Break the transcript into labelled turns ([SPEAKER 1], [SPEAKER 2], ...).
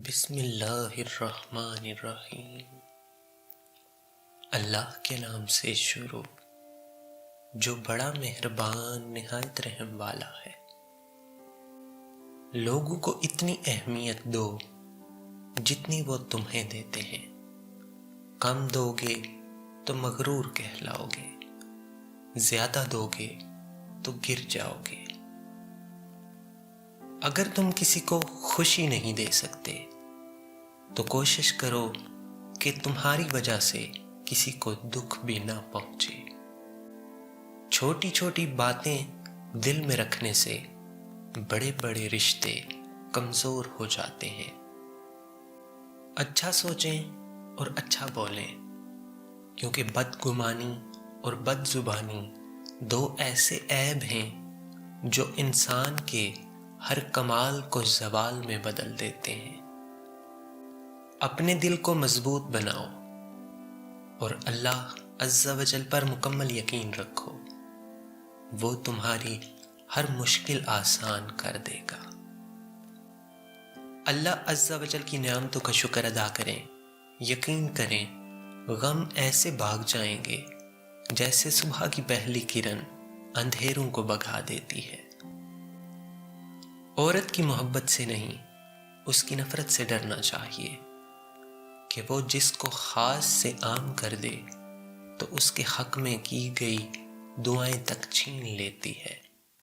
[SPEAKER 1] بسم اللہ الرحمن الرحیم۔ اللہ کے نام سے شروع جو بڑا مہربان نہایت رحم والا ہے۔ لوگوں کو اتنی اہمیت دو جتنی وہ تمہیں دیتے ہیں، کم دو گے تو مغرور کہلاؤ گے، زیادہ دو گے تو گر جاؤ گے۔ اگر تم کسی کو خوشی نہیں دے سکتے تو کوشش کرو کہ تمہاری وجہ سے کسی کو دکھ بھی نہ پہنچے۔ چھوٹی چھوٹی باتیں دل میں رکھنے سے بڑے بڑے رشتے کمزور ہو جاتے ہیں۔ اچھا سوچیں اور اچھا بولیں، کیونکہ بدگمانی اور بد زبانی دو ایسے عیب ہیں جو انسان کے ہر کمال کو زوال میں بدل دیتے ہیں۔ اپنے دل کو مضبوط بناؤ اور اللہ عز و جل پر مکمل یقین رکھو، وہ تمہاری ہر مشکل آسان کر دے گا۔ اللہ عز و جل کی نعمتوں کا شکر ادا کریں، یقین کریں غم ایسے بھاگ جائیں گے جیسے صبح کی پہلی کرن اندھیروں کو بھگا دیتی ہے۔ عورت کی محبت سے نہیں، اس کی نفرت سے ڈرنا چاہیے کہ وہ جس کو خاص سے عام کر دے تو اس کے حق میں کی گئی دعائیں تک چھین لیتی ہے۔